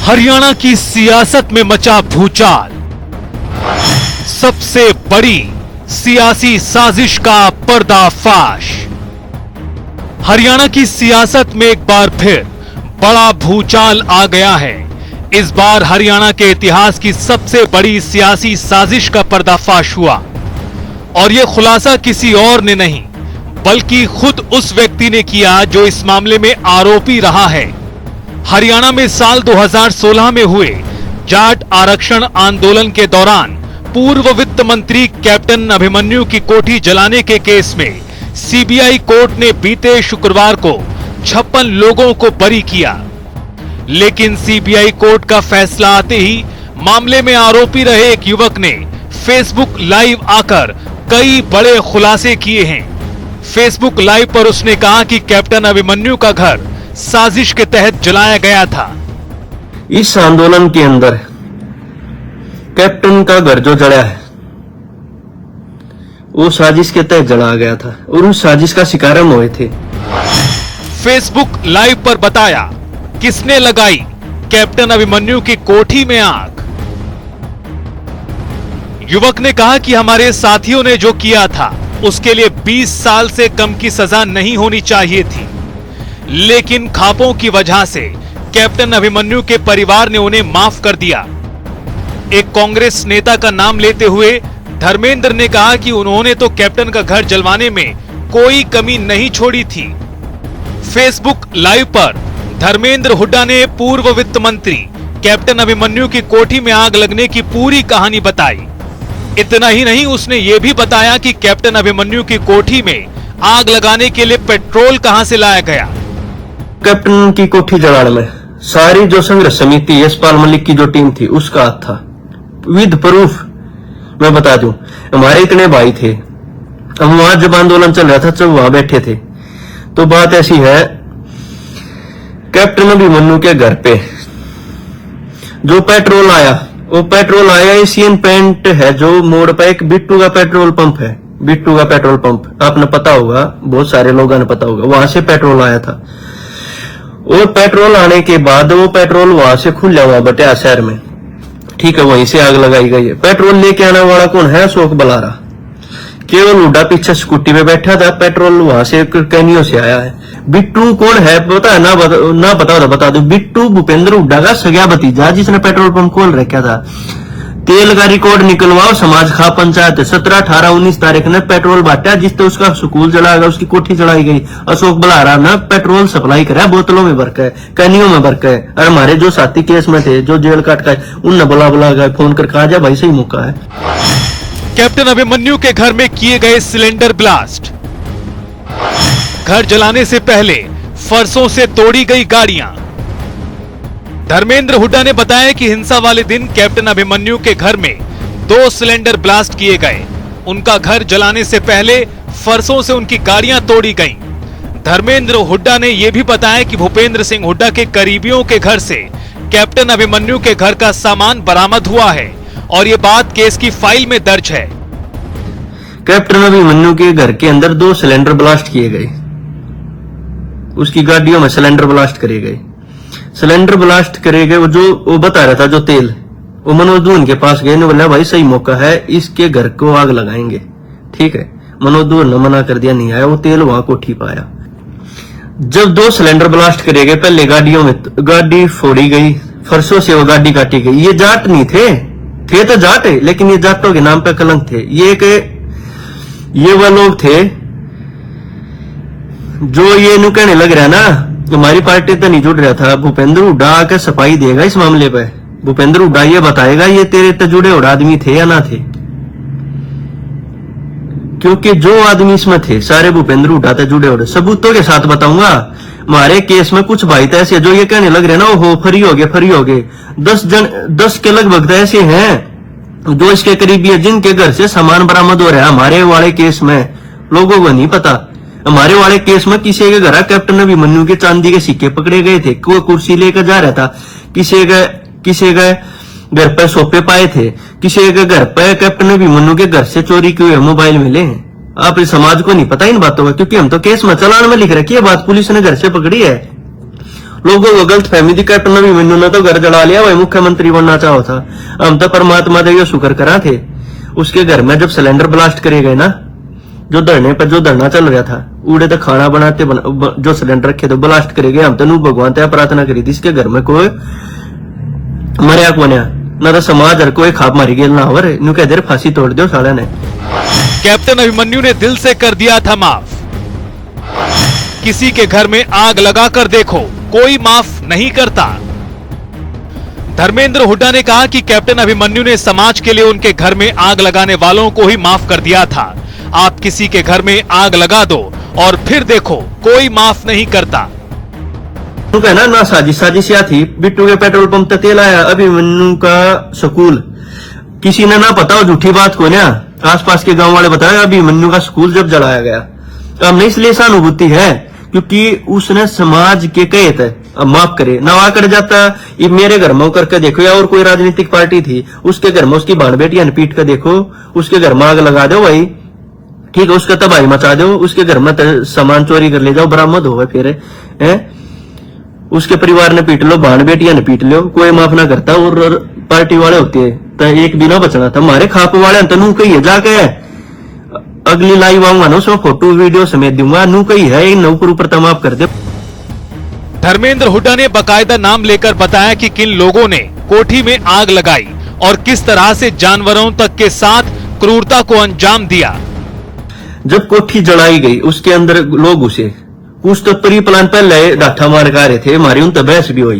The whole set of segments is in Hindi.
हरियाणा की सियासत में मचा भूचाल। सबसे बड़ी सियासी साजिश का पर्दाफाश। हरियाणा की सियासत में एक बार फिर बड़ा भूचाल आ गया है। इस बार हरियाणा के इतिहास की सबसे बड़ी सियासी साजिश का पर्दाफाश हुआ और यह खुलासा किसी और ने नहीं बल्कि खुद उस व्यक्ति ने किया जो इस मामले में आरोपी रहा है। हरियाणा में साल 2016 में हुए जाट आरक्षण आंदोलन के दौरान पूर्व वित्त मंत्री कैप्टन अभिमन्यु की कोठी जलाने के केस में सीबीआई कोर्ट ने बीते शुक्रवार को 56 लोगों को बरी किया, लेकिन सीबीआई कोर्ट का फैसला आते ही मामले में आरोपी रहे एक युवक ने फेसबुक लाइव आकर कई बड़े खुलासे किए हैं। फेसबुक लाइव पर उसने कहा कि कैप्टन अभिमन्यु का घर साजिश के तहत जलाया गया था। इस आंदोलन के अंदर कैप्टन का घर जो जला है वो साजिश के तहत जलाया गया था और उस साजिश का शिकार हम हुए थे। फेसबुक लाइव पर बताया किसने लगाई कैप्टन अभिमन्यु की कोठी में आग। युवक ने कहा कि हमारे साथियों ने जो किया था उसके लिए 20 साल से कम की सजा नहीं होनी चाहिए थी, लेकिन खापों की वजह से कैप्टन अभिमन्यु के परिवार ने उन्हें माफ कर दिया। एक कांग्रेस नेता का नाम लेते हुए धर्मेंद्र ने कहा कि उन्होंने तो कैप्टन का घर जलवाने में कोई कमी नहीं छोड़ी थी। फेसबुक लाइव पर धर्मेंद्र हुड्डा ने पूर्व वित्त मंत्री कैप्टन अभिमन्यु की कोठी में आग लगने की पूरी कहानी बताई। इतना ही नहीं, उसने ये भी बताया कि कैप्टन अभिमन्यु की कोठी में आग लगाने के लिए पेट्रोल कहां से लाया गया। कैप्टन की कोठी जलाने में सारी जो संघर्ष समिति यशपाल मलिक की जो टीम थी उसका हाथ था। विद प्रूफ मैं बता दूं, हमारे इतने भाई थे, हम वहां जब आंदोलन चल रहा था जब वहां बैठे थे, तो बात ऐसी है कैप्टन अभिमन्यु के घर पे जो पेट्रोल आया, वो पेट्रोल आया एशियन पेंट है जो मोड़ पे एक बिट्टू का पेट्रोल पंप है। बिट्टू का पेट्रोल पंप आपने पता होगा, बहुत सारे लोगों ने पता होगा, वहां से पेट्रोल आया था। और पेट्रोल आने के बाद वो पेट्रोल वहां से खुला हुआ बटिया शहर में, ठीक है, वहीं से आग लगाई गई है। पेट्रोल लेके आने वाला कौन है? अशोक बलारा। केवल हुड्डा पीछे स्कूटी पे बैठा था, पेट्रोल वहां से कैनियों से आया है। बिट्टू कौन है पता है? ना पता तो बता दो। बिट्टू भूपेंद्र हुड्डा का सगा भतीजा जिसने पेट्रोल पंप खोल रखा था। तेल का रिकॉर्ड निकलवाओ, समाज खा पंचायत 17, 18, 19 तारीख ने पेट्रोल बांटा, जिससे उसका स्कूल जलाया गया, उसकी कोठी जलाई गई। अशोक बलारा ने पेट्रोल सप्लाई करा बोतलों में भर के, कैनियों में भर के। और हमारे जो साथी केस में थे जो जेल काट का उनने बुला गए फोन कर कहा जा भाई सही मौका है। कैप्टन अभिमन्यु के घर में किए गए सिलेंडर ब्लास्ट। घर जलाने से पहले फरसों से तोड़ी गई गाड़ियां। धर्मेंद्र हुड्डा ने बताया कि हिंसा वाले दिन कैप्टन अभिमन्यु के घर में 2 सिलेंडर ब्लास्ट किए गए। उनका घर जलाने से पहले फरसों से उनकी गाड़ियां तोड़ी गईं। धर्मेंद्र हुड्डा ने यह भी बताया कि भूपेंद्र सिंह हुड्डा के करीबियों के घर से कैप्टन अभिमन्यु के घर का सामान बरामद हुआ है और ये बात केस की फाइल में दर्ज है। कैप्टन अभिमन्यु के घर के अंदर 2 सिलेंडर ब्लास्ट किए गए, उसकी गाड़ियों में सिलेंडर ब्लास्ट करे गए। सिलेंडर ब्लास्ट करे गए, वो बता रहा था जो तेल, वो मनोज दून के पास गए, ने बोला भाई सही मौका है, इसके घर को आग लगाएंगे, ठीक है। मनोज दून ने मना कर दिया, नहीं आया, वो तेल वहां कोठी पाया। जब 2 सिलेंडर ब्लास्ट करे गए, पहले गाड़ियों में गाड़ी फोड़ी गई, फरसों से वो गाड़ी काटी गई। ये जाट नहीं थे तो जाट है, लेकिन ये जाटों के नाम पे कलंक थे। ये वह लोग थे जो ये नु कहने लग रहा ना हमारी पार्टी तो नहीं जुड़ रहा था। भूपेंद्र हुड्डा आकर सफाई देगा इस मामले पे। भूपेंद्र हुड्डा ये बताएगा ये तेरे तो जुड़े हुए आदमी थे या ना थे, क्योंकि जो आदमी इसमें थे सारे भूपेंद्र हुड्डा तो जुड़े हुए। सबूतों के साथ बताऊंगा। हमारे केस में कुछ भाई तो ऐसे जो ये कहने लग रहे ना वो फ्री हो गए 10 के लगभग ऐसे हैं जो इसके करीबी है जिनके घर से सामान बरामद हो रहा है। हमारे वाले केस में लोगों को नहीं पता। हमारे वाले केस में किसी के घर कैप्टन अभिमन्यु के चांदी के सिक्के पकड़े गए थे, कोई कुर्सी लेकर जा रहा था, किसी के घर पर सोफे पाए थे, किसी के घर पर कैप्टन अभिमन्यु के घर से चोरी किए हुए मोबाइल मिले हैं। आप इस समाज को नहीं पता इन बातों का, क्योंकि हम तो केस में चालान में लिख रखी है बात, पुलिस ने घर से पकड़ी है। लोगों को गलत फहमी थी कैप्टन अभिमन्यु ने तो घर जला लिया, वही मुख्यमंत्री बनना चाहो था। हम तो परमात्मा देव शुक्र करा थे, उसके घर में जब सिलेंडर ब्लास्ट करे गए ना, जो धरना चल रहा था, उड़े तो खाना बनाते जो सिलेंडर रखे तो ब्लास्ट करे गए। हम तो नू भगवान ते प्रार्थना करी थी इसके घर में कोई मरिया को ना तो समाज हर कोई खाप मारी गेल ना हो रे, नू कह दे फांसी तोड़ दो साले ने। कैप्टन अभिमन्यु ने दिल से कर दिया था माफ। किसी के घर में आग लगाकर देखो, कोई माफ नहीं करता। धर्मेंद्र हुड्डा ने कहा कि कैप्टन अभिमन्यु ने समाज के लिए उनके घर में आग लगाने वालों को ही माफ कर दिया था। आप किसी के घर में आग लगा दो और फिर देखो, कोई माफ नहीं करता। तो कहना ना साजिश या थी, बिट्टू के पेट्रोल पंप तक तेल आया, अभिमन्यु का स्कूल, किसी ने ना पता, झूठी बात को ना आसपास के गांव वाले बताया अभिमन्यु का स्कूल जब जलाया गया। हमने इसलिए सहानुभूति है क्योंकि उसने समाज के कहे थे, अब माफ करे ना वहां कर जाता। ये मेरे घर में करके देखो, या और कोई राजनीतिक पार्टी थी उसके घर में उसकी बाण बेटियां ने पीट कर देखो, उसके घर में आग लगा दो भाई, ठीक है, उसका तबाही मचा दो, उसके घर में सामान चोरी कर ले जाओ, बरामद हो फिर है, उसके परिवार ने पीट लो, बाण बेटियां ने पीट लो, कोई माफ ना करता। और पार्टी वाले होते हैं तो एक भी ना बचना था। हमारे खाप वाले तो नू कही है जाके, अगली लाइव आऊंगा ना उसमें फोटो वीडियो समेत दूंगा, नू कही है नौकर ऊपर तमाम कर दे। धर्मेंद्र हुड्डा ने बकायदा नाम लेकर बताया कि किन लोगों ने कोठी में आग लगाई और किस तरह से जानवरों तक के साथ क्रूरता को अंजाम दिया। जब कोठी जलाई गई उसके अंदर लोग घुसे, कुछ तो प्री प्लान पहले डाठा मार का रहे थे, हमारी उन तो बहस भी हुई।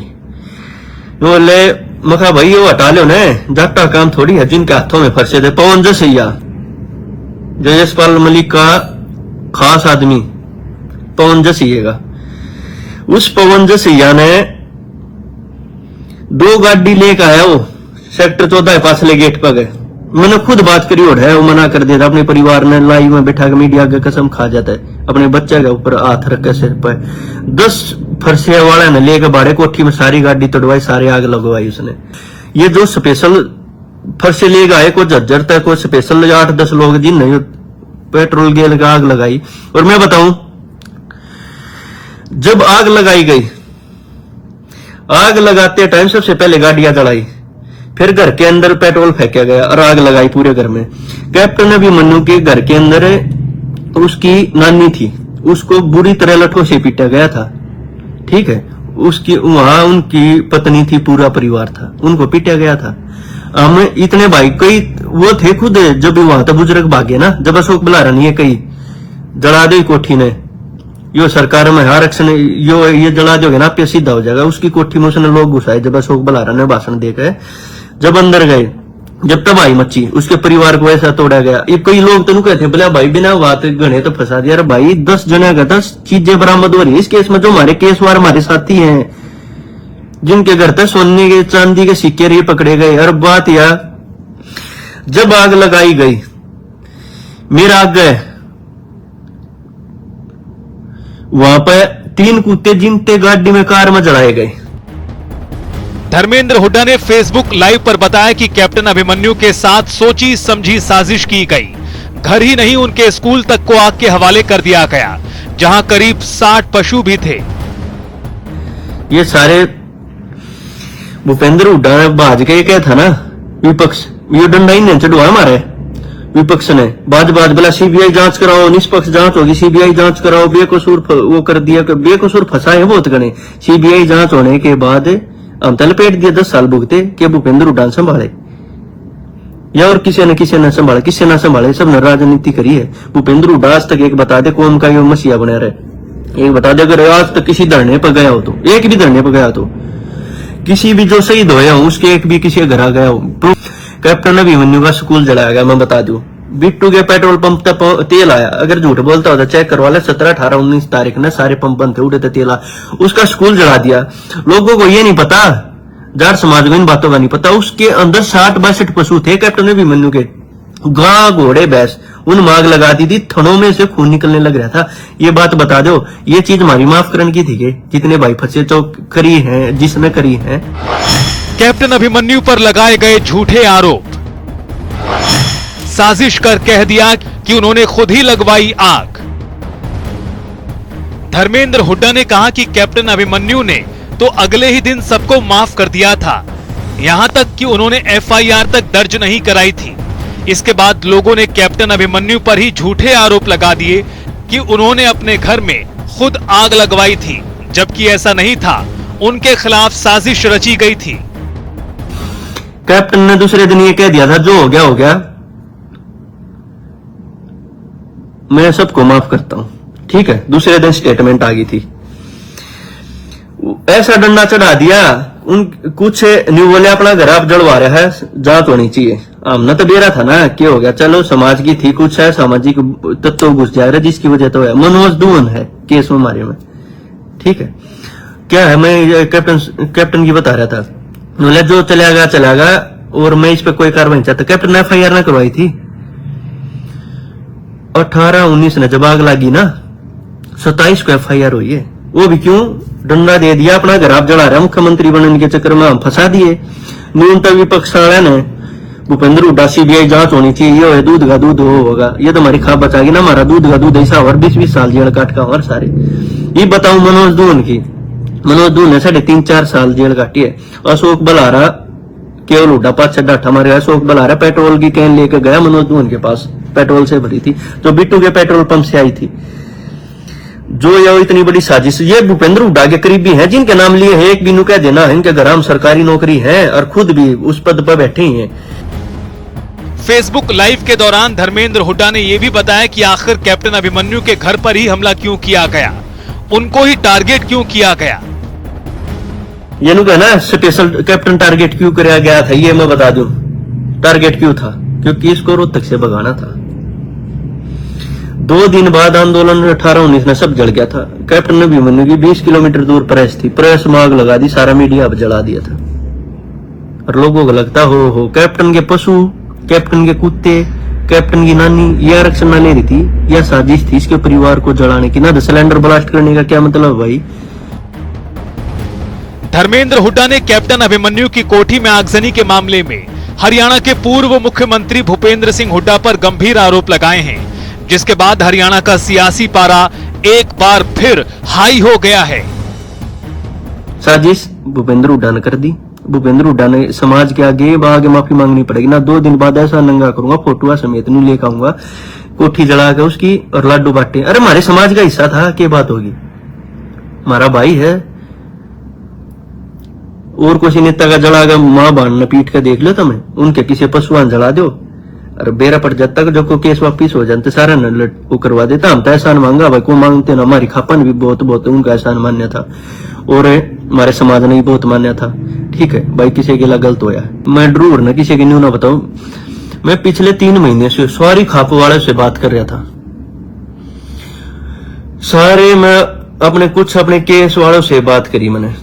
बोले मखा भाई वो हटा लो ने, जाटा काम थोड़ी है, जिनके हाथों में फंसे थे पवन जसैया, जयसपाल मलिक का खास आदमी पवन जसैया, उस पवन जसैया ने 2 गाड़ी लेकर आया, वो सेक्टर 14 फासले गेट पर गए। मैंने खुद बात करी और है, वो मना कर दिया था। अपने परिवार ने लाइव में बैठा के मीडिया के कसम खा जाता है, अपने बच्चे के ऊपर हाथ रख के सिर पर 10 फरसे वाले ने लेकर बाड़े कोठी में सारी गाड़ी तोड़वाई, सारी आग लगवाई उसने। ये जो स्पेशल फरसे ले गए, को झज्जर तक को स्पेशल 8-10 लोग जिन पेट्रोल गेल का आग लगाई। और मैं बताऊं, जब आग लगाई गई, आग लगाते टाइम सबसे पहले गाड़ियां जलाई, फिर घर के अंदर पेट्रोल फेंका गया और आग लगाई पूरे घर में। कैप्टन अभिमन्यु के घर के अंदर उसकी नानी थी, उसको बुरी तरह लठों से पीटा गया था, ठीक है, उसकी वहां उनकी पत्नी थी, पूरा परिवार था, उनको पीटा गया था। हम इतने भाई कई वो थे खुद, जब वहां तो बुजुर्ग भागे ना, जब अशोक बुलारा नहीं है, कई जला दो कोठी ने, यो सरकार में आरक्षण यो ये जला दोगे ना आप सीधा हो जाएगा। उसकी कोठी में उसने लोग घुसाए, जब अशोक बुलारा ने भाषण देकर जब अंदर गए, जब तबाही मची, उसके परिवार को ऐसा तोड़ा गया। ये कई लोग तो कहते बोले भाई बिना बात गणे तो फंसा दिया। अरे भाई 10 जने का 10 चीजें बरामद हो रही है इस केस में। जो हमारे केसवार हमारे साथी हैं, जिनके घर तक सोने के चांदी के सिक्के ये पकड़े गए। और बात यह, जब आग लगाई गई, मेरा आग गए वहां पर 3 कुत्ते जिनते गाड़ी में कार में जलाए गए। धर्मेंद्र हुड्डा ने फेसबुक लाइव पर बताया कि कैप्टन अभिमन्यु के साथ सोची समझी साजिश की गई। घर ही नहीं, उनके स्कूल तक को आग के हवाले कर दिया गया, जहां करीब 60 पशु भी थे। ये सारे भूपेंद्र हुड्डा ने भाज के क्या था ना, विपक्ष ये डंडा ही नहीं चढ़वा हमारे विपक्ष ने, बाज बोला सीबीआई जांच कराओ, निष्पक्ष जांच होगी, सीबीआई जांच कराओ, बेकसूर वो कर दिया, बेकसूर फंसा है बहुत गणे। सीबीआई जांच होने के बाद हम तो लपेट दिया 10 साल भुगते कि भूपेंद्र हुड्डा संभाले, या और किसी ने संभाले, किसी ने संभाले, सबने राजनीति करी है। भूपेंद्र हुड्डा आज तक एक बता दे कौम का ये मसीहा बना रहे, एक बता दे अगर आज तक किसी धरने पर गया हो तो, एक भी धरने पर गया तो, किसी भी जो शहीद होया हो उसके एक भी किसी घर गया हो। कैप्टन अभिमन्यु का स्कूल जलाया गया, मैं बता दूं। बिट्टू के पेट्रोल पंप तक तेल आया, अगर झूठ बोलता होता चेक करवा ले, 17, 18, 19 तारीख ने सारे पंप बंद थे, उड़े थे तेल, उसका स्कूल जला दिया। लोगों को ये नहीं पता, जाट समाज को इन बातों का नहीं पता, उसके अंदर 60-62 पशु थे कैप्टन अभिमन्यु के, गां घोड़े भैंस, उन माग लगा दी थी, थनों में से खून निकलने लग रहा था। ये बात बता दो, ये चीज हमारी माफ करने की थी कि जितने भाई फंसे चौक करी है, जिसने करी है। कैप्टन अभिमन्यु पर लगाए गए झूठे आरोप, साजिश कर कह दिया कि उन्होंने खुद ही लगवाई आग। धर्मेंद्र हुड्डा ने कहा कि कैप्टन अभिमन्यु ने तो अगले ही दिन सबको माफ कर दिया था। यहां तक कि उन्होंने एफआईआर तक दर्ज नहीं कराई थी। इसके बाद लोगों ने कैप्टन अभिमन्यु पर ही झूठे आरोप लगा दिए कि उन्होंने अपने घर में खुद आग लगवाई थी, जबकि ऐसा नहीं था। उनके खिलाफ साजिश रची गई थी। कैप्टन ने दूसरे दिन ये कह दिया था, जो हो गया हो गया, मैं सबको माफ करता हूं। ठीक है, दूसरे दिन स्टेटमेंट आ गई थी। ऐसा डंडा चढ़ा दिया, उन कुछ न्यू बोले अपना घर आप जलवा रहा है, जांच होनी चाहिए। हमने तो बेरा था ना, क्या हो गया, चलो समाज की थी, कुछ है सामाजिक तत्व घुस जा रहा है जिसकी वजह तो है। मनोज दुवन है केस में हमारे में। ठीक है, क्या है, मैं कैप्टन की बता रहा था। बोले जो चलेगा और मैं इस पे कोई कार्रवाई चाहता। कैप्टन ने एफआईआर ना करवाई थी। 18-19 ने जब आग लगी ना, 27 को एफआईआर हुई है। वो भी क्यों, डंडा दे दिया, अपना घर आप जला रहा है, मुख्यमंत्री बनने के चक्कर में हम फंसा दिए। न्यूनतम विपक्ष वाले ने भूपेंद्र हुड्डा सीबीआई जांच होनी चाहिए, ये दूध का दूध होगा, ये तो हमारी खाब बचाएगी ना, हमारा दूध का दूध ऐसा और 20-20 साल जेल काट का और सारे। ये बताऊं मनोज दून की, मनोज दून ने 3.5-4 साल जेल काटी है। अशोक बलारा, केवल हुड्डा 5 डाठा मारे। अशोक बलारा पेट्रोल की कैन लेकर गया मनोज दून के पास, पेट्रोल से भरी थी, जो बिट्टू के पेट्रोल पंप से आई थी। जो ये इतनी बड़ी साजिश, ये भूपेंद्र हुड्डा के करीबी हैं जिनके नाम लिए है। एक बिनु कह देना, इनके घर हम सरकारी नौकरी है और खुद भी उस पद पर बैठे ही हैं। फेसबुक लाइव के दौरान धर्मेंद्र हुड्डा ने यह भी बताया कि आखिर कैप्टन अभिमन्यु के घर पर ही हमला क्यों किया गया, उनको ही टारगेट क्यों किया गया। ये नु कहना स्पेशल कैप्टन टारगेट क्यों कराया गया था, ये मैं बता दूं। टारगेट क्यों था, क्योंकि इसको रोहतक से भगाना था। 2 दिन बाद आंदोलन 18-19 में सब जल गया था। कैप्टन अभिमन्यु की 20 किलोमीटर दूर प्रेस थी, प्रेस में आग लगा दी, सारा मीडिया अब जला दिया था। और लोगों को लगता हो कैप्टन के पशु, कैप्टन के कुत्ते, कैप्टन की नानी ये आरक्षण न ले रही थी, यह साजिश थी इसके परिवार को जलाने की। ना सिलेंडर ब्लास्ट करने का क्या मतलब भाई। धर्मेंद्र हुड्डा ने कैप्टन अभिमन्यु की कोठी में आगजनी के मामले में हरियाणा के पूर्व मुख्यमंत्री भूपेंद्र सिंह हुड्डा पर गंभीर आरोप लगाए हैं, जिसके बाद हरियाणा का सियासी पारा एक बार फिर हाई हो गया है। साजिश भूपेंद्र हुड्डा ने कर दी। भूपेंद्र हुड्डा ने समाज के आगे माफी मांगनी पड़ेगी ना। 2 दिन बाद ऐसा नंगा करूंगा, फोटुआ समेत नहीं लेकर आऊंगा, कोठी जला के उसकी और लाडू बांटे। अरे हमारे समाज का हिस्सा था, क्या बात होगी, हमारा भाई है। और किसी नेता का जला कर मां बांधना पीट कर देख लो तुम्हें, उनके किसी पशुआन जला दो और बेरा पड़ जाता जो को केस वापिस हो जाते सारा न वो करवा देता। हम तो एहसान मांगा भाई, को मांगते ना, हमारी खापन भी बहुत उनका एहसान मान्य था और हमारे समाज ने भी बहुत मान्य था। ठीक है भाई, किसी के लिए गलत होया, मैं जरूर न किसी के न्यू ना बताऊं। मैं पिछले 3 महीने से सारी खाप वाले से बात कर रहा था, सारे मैं अपने कुछ अपने केस वालों से बात करी, मैंने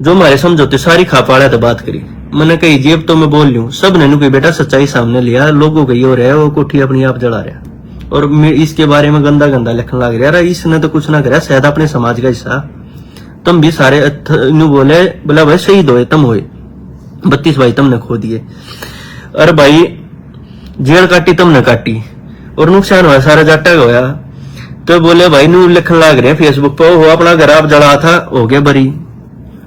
जो हमारे समझौते सारी खाप वाले तो बात करी। मैंने कही जेब तो मैं बोल लूं, सब ने कोई बेटा सच्चाई सामने लिया, लोगों को हो रहा है वो कोठी अपनी आप जला रहा और इसके बारे में गंदा लिखने लग रहा है। इसने तो कुछ ना करा, शायद अपने समाज का हिस्सा तुम भी सारे बोले बोला भाई शहीद होए तुम होए, 32 भाई तुमने खो दिए। अरे भाई जेल काटी तुमने काटी और नुकसान हुआ सारा जाटा का होया। तो बोले भाई न्यू लिखने लग रहे फेसबुक पर, वो अपना घर आप जला था, हो गया बरी,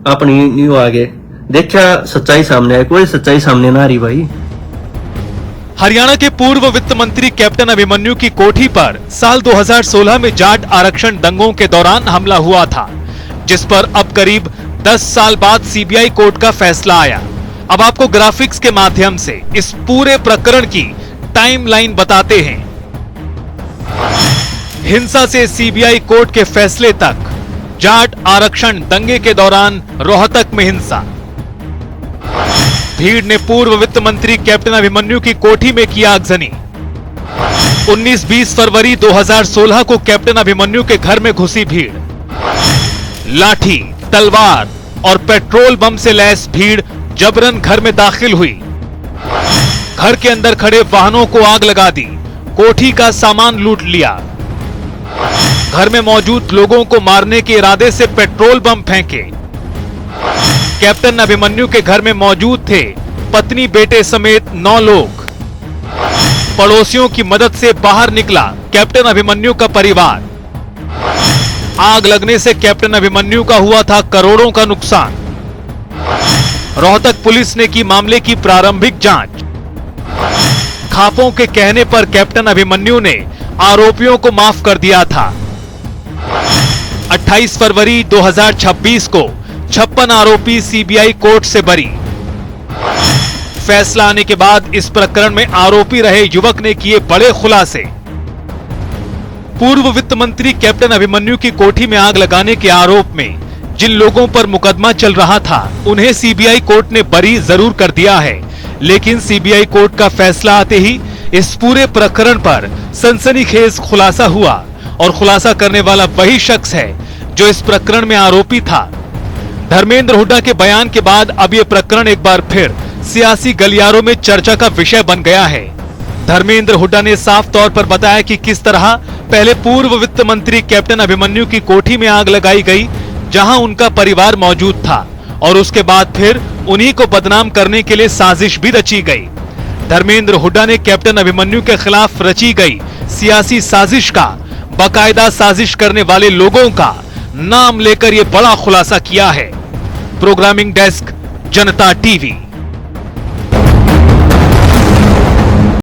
अपनी न्यू आगे देखा सच्चाई सामने है, कोई सच्चाई सामने ना आ रही भाई। हरियाणा के पूर्व वित्त मंत्री कैप्टन अभिमन्यु की कोठी पर साल 2016 में जाट आरक्षण दंगों के दौरान हमला हुआ था, जिस पर अब करीब 10 साल बाद सीबीआई कोर्ट का फैसला आया। अब आपको ग्राफिक्स के माध्यम से इस पूरे प्रकरण की टाइमलाइन बताते हैं। हिंसा से सीबीआई कोर्ट के फैसले तक, जाट आरक्षण दंगे के दौरान रोहतक में हिंसा, भीड़ ने पूर्व वित्त मंत्री कैप्टन अभिमन्यु की कोठी में किया आगजनी। 19-20 फरवरी 2016 को कैप्टन अभिमन्यु के घर में घुसी भीड़, लाठी, तलवार और पेट्रोल बम से लैस भीड़ जबरन घर में दाखिल हुई, घर के अंदर खड़े वाहनों को आग लगा दी, कोठी का सामान लूट लिया, घर में मौजूद लोगों को मारने के इरादे से पेट्रोल बम फेंके। कैप्टन अभिमन्यु के घर में मौजूद थे पत्नी बेटे समेत 9 लोग। पड़ोसियों की मदद से बाहर निकला कैप्टन अभिमन्यु का परिवार। आग लगने से कैप्टन अभिमन्यु का हुआ था करोड़ों का नुकसान। रोहतक पुलिस ने की मामले की प्रारंभिक जांच। खापों के कहने पर कैप्टन अभिमन्यु ने आरोपियों को माफ कर दिया था। 28 फरवरी 2026 को 56 आरोपी सीबीआई कोर्ट से बरी। फैसला आने के बाद इस प्रकरण में आरोपी रहे युवक ने किए बड़े खुलासे। पूर्व वित्त मंत्री कैप्टन अभिमन्यु की कोठी में आग लगाने के आरोप में जिन लोगों पर मुकदमा चल रहा था उन्हें सीबीआई कोर्ट ने बरी जरूर कर दिया है, लेकिन सीबीआई कोर्ट का फैसला आते ही इस पूरे प्रकरण पर सनसनीखेज खुलासा हुआ और खुलासा करने वाला वही शख्स है जो इस प्रकरण में आरोपी था। धर्मेंद्र हुड्डा के बयान के बाद अब यह प्रकरण एक बार फिर सियासी गलियारों में चर्चा का विषय बन गया है। धर्मेंद्र हुड्डा ने साफ तौर पर बताया कि किस तरह पहले पूर्व वित्त मंत्री कैप्टन अभिमन्यु की कोठी में आग लगाई गई जहां उनका परिवार मौजूद था, और उसके बाद फिर उन्हीं को बदनाम करने के लिए साजिश भी रची गई। धर्मेंद्र हुड्डा ने कैप्टन अभिमन्यु के खिलाफ रची गई सियासी साजिश का, बाकायदा साजिश करने वाले लोगों का नाम लेकर यह बड़ा खुलासा किया है। प्रोग्रामिंग डेस्क, जनता टीवी।